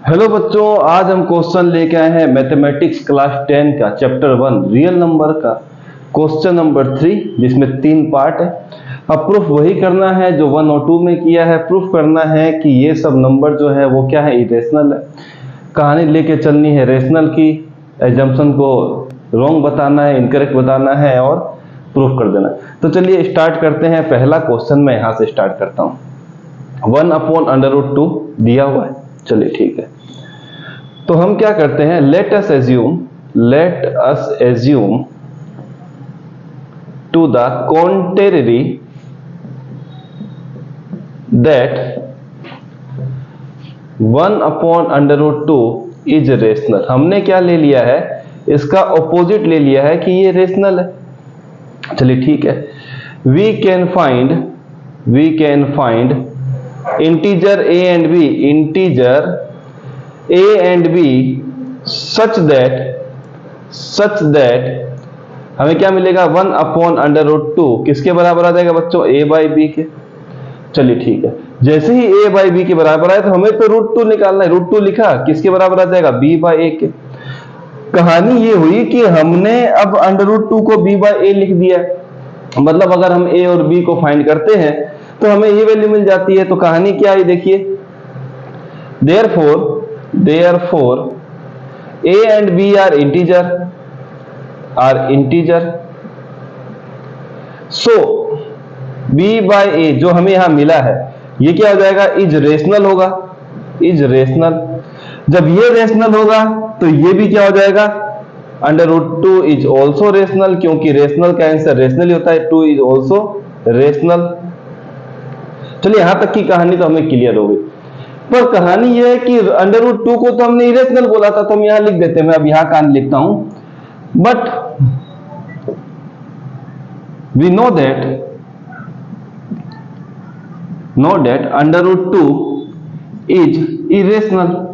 Hello बच्चों, आज हम क्वेश्चन लेके आए हैं मैथमेटिक्स क्लास 10 का चैप्टर 1 रियल नंबर का क्वेश्चन नंबर 3, जिसमें 3 पार्ट है। अब प्रूफ वही करना है जो 1 और 2 में किया है। प्रूफ करना है कि ये सब नंबर जो है वो क्या है, इरेशनल है। कहानी लेके चलनी है रेशनल की, एजम्पशन को रॉन्ग बताना है, इनकरेक्ट बताना है और प्रूफ कर देना। तो चलिए स्टार्ट करते हैं। पहला क्वेश्चन मैं यहाँ से स्टार्ट करता हूँ। 1/√2 दिया हुआ है। चलिए ठीक है, तो हम क्या करते हैं, let us assume to the contrary that 1/√2 is rational. हमने क्या ले लिया है, इसका ऑपोजिट ले लिया है कि ये रेशनल है। चलिए ठीक है, we can find integer a and b such that हमें क्या मिलेगा, 1/√2 किसके बराबर आ जाएगा बच्चों, a/b के। चलिए ठीक है, जैसे ही a/b के बराबर आए तो हमें तो √2 निकालना है। √2 लिखा, किसके बराबर आ जाएगा, b/a के। कहानी ये हुई कि हमने अब √2 को b/a लिख दिया है। मतलब अगर हम a और b को फाइंड करते हैं तो हमें ये वैल्यू मिल जाती है। तो कहानी क्या है, देखिए, therefore a and b are integer, so b/a जो हमें यहां मिला है ये क्या हो जाएगा, इज रेशनल होगा, इज रेशनल। जब ये रेशनल होगा तो ये भी क्या हो जाएगा, √2 इज ऑल्सो रेशनल, क्योंकि रेशनल का आंसर रेशनल ही होता है। 2 इज ऑल्सो रेशनल। चलिए यहां तक की कहानी तो हमें क्लियर हो गई। पर कहानी यह है कि √2 को तो हमने इरेशनल बोला था, तो हम यहां लिख देते हैं। मैं अब यहां कहानी लिखता हूं, but we know that √2 is irrational.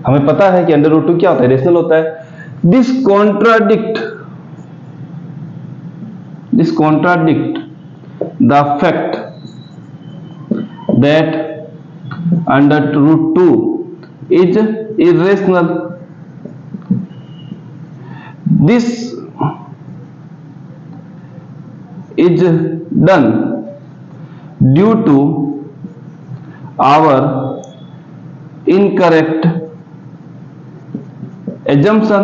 हमें पता है कि √2 क्या होता है, रेशनल होता है। This contradict the fact that √2 is irrational. This is done due to our incorrect assumption.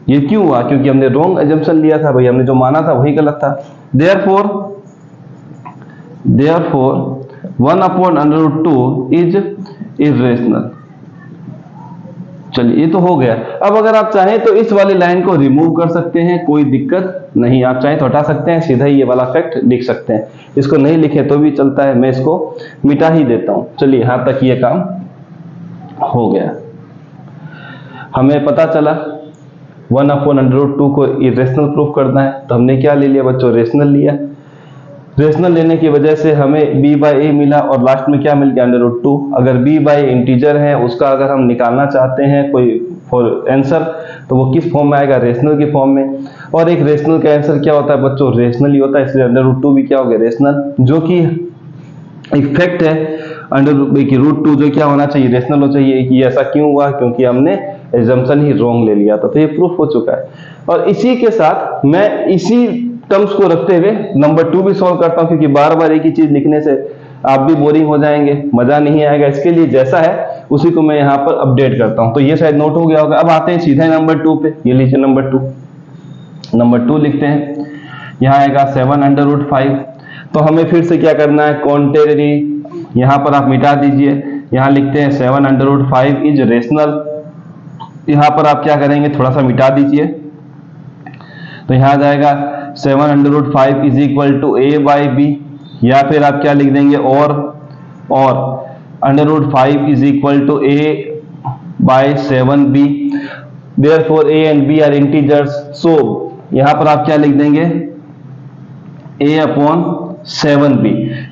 ये क्यों हुआ, क्योंकि हमने रॉन्ग assumption लिया था भाई, हमने जो माना था वही गलत था। Therefore 1/√2 is irrational. चलिए ये तो हो गया। अब अगर आप चाहें तो इस वाली लाइन को रिमूव कर सकते हैं, कोई दिक्कत नहीं। आप चाहें तो हटा सकते हैं, सीधा ही ये वाला फैक्ट लिख सकते हैं। इसको नहीं लिखे तो भी चलता है, मैं इसको मिटा ही देता हूं। चलिए यहां तक ये काम हो गया। हमें पता चला 1/√2 को इरेशनल प्रूफ करना है, तो हमने क्या ले लिया बच्चों, रेशनल लिया। रेशनल लेने की वजह से हमें b/a मिला और लास्ट में क्या मिल गया, √2। अगर b/a इंटीजर है, उसका अगर हम निकालना चाहते हैं कोई फॉर आंसर, तो वो किस फॉर्म में आएगा, रेशनल के फॉर्म में। और एक रेशनल का आंसर क्या होता है बच्चों, रेशनल ही होता है, इसलिए √2 भी क्या हो गया, रेशनल। जो कि एक फैक्ट है, √2 जो क्या होना चाहिए, रेशनल हो चाहिए। कि ऐसा क्यों हुआ, क्योंकि हमने एजम्पशन ही रॉन्ग ले लिया था। तो ये प्रूफ हो चुका है। और इसी के साथ मैं इसी टर्म्स को रखते हुए नंबर 2 भी सॉल्व करता हूं, क्योंकि बार बार एक ही चीज लिखने से आप भी बोरिंग हो जाएंगे, मजा नहीं आएगा। इसके लिए जैसा है उसी को मैं यहाँ पर अपडेट करता हूं। तो ये शायद नोट हो गया होगा। अब आते हैं सीधा नंबर 2 पे। ये लीजिए नंबर 2 लिखते हैं। यहाँ आएगा 7/5। तो हमें फिर से क्या करना है, कॉन्ट्रेरी यहाँ पर आप मिटा दीजिए। यहाँ लिखते हैं 7/5 इज रेशनल। यहाँ पर आप क्या करेंगे, थोड़ा सा मिटा दीजिए। तो यहाँ आ जाएगा 7/5 इज इक्वल टू a/b, या फिर आप क्या लिख देंगे, और √5 is equal to a/7b। Therefore a and b are integers, so यहां पर आप क्या लिख देंगे, a/7b।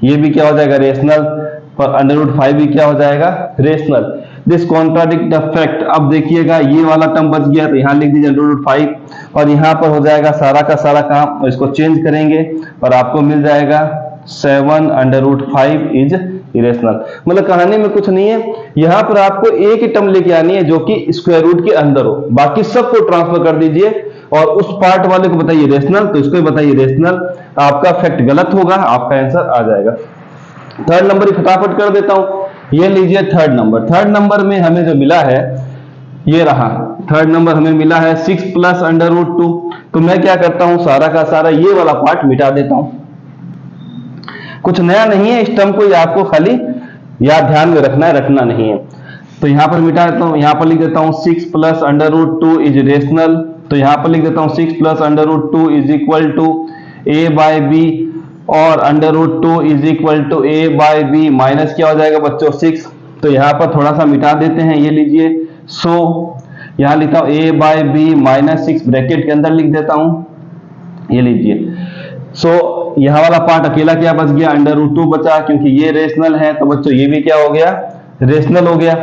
ये भी क्या हो जाएगा, रेशनल। पर √5 भी क्या हो जाएगा, rational. This contradict the fact. अब देखिएगा ये वाला टर्म बच गया, तो यहां लिख दीजिए √5 और यहां पर हो जाएगा सारा का सारा काम। इसको चेंज करेंगे और आपको मिल जाएगा 7/5 इज इरेशनल। मतलब कहानी में कुछ नहीं है, यहां पर आपको एक ही टर्म लेके आनी है जो कि स्क्वायर रूट के अंदर हो, बाकी सबको ट्रांसफर कर दीजिए और उस पार्ट वाले को बताइए रेशनल, तो इसको बताइए रेशनल। आपका फैक्ट गलत होगा, आपका आंसर आ जाएगा। थर्ड नंबर फटाफट कर देता हूं, ये लीजिए थर्ड नंबर। थर्ड नंबर में हमें जो मिला है ये रहा, थर्ड नंबर हमें मिला है 6 + √2। तो मैं क्या करता हूं, सारा का सारा ये वाला पार्ट मिटा देता हूं। कुछ नया नहीं है, इस टर्म को आपको खाली याद ध्यान में रखना है, रखना नहीं है। तो यहां पर मिटा देता हूं, यहां पर लिख देता हूं 6 + √2 इज रेशनल। तो यहां पर लिख देता हूं 6 + √2 इज इक्वल टू a/b और √2 is equal to a/b minus क्या हो जाएगा बच्चों 6। तो यहां पर थोड़ा सा मिटा देते हैं, ये लीजिए। सो यहां लिखता हूं a/b -6 ब्रैकेट के अंदर लिख देता हूं, ये लीजिए। सो यहां वाला पार्ट अकेला क्या बच गया, √2 बचा, क्योंकि ये रेशनल है तो बच्चों ये भी क्या हो गया, रेशनल हो गया।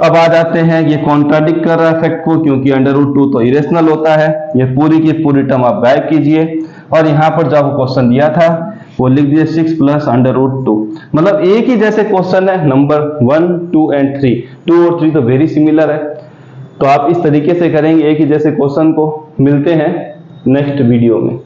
अब आ जाते हैं, ये कॉन्ट्राडिक्ट कर रहा है फैक्ट को, क्योंकि √2 तो इरेशनल होता है। ये पूरी की पूरी टर्म आप गायब कीजिए और यहां पर जो आपको क्वेश्चन दिया था वो लिख दिए 6 + √2। मतलब एक ही जैसे क्वेश्चन है, नंबर 1, 2 एंड 3। 2 और 3 तो वेरी सिमिलर है, तो आप इस तरीके से करेंगे एक ही जैसे क्वेश्चन को। मिलते हैं नेक्स्ट वीडियो में।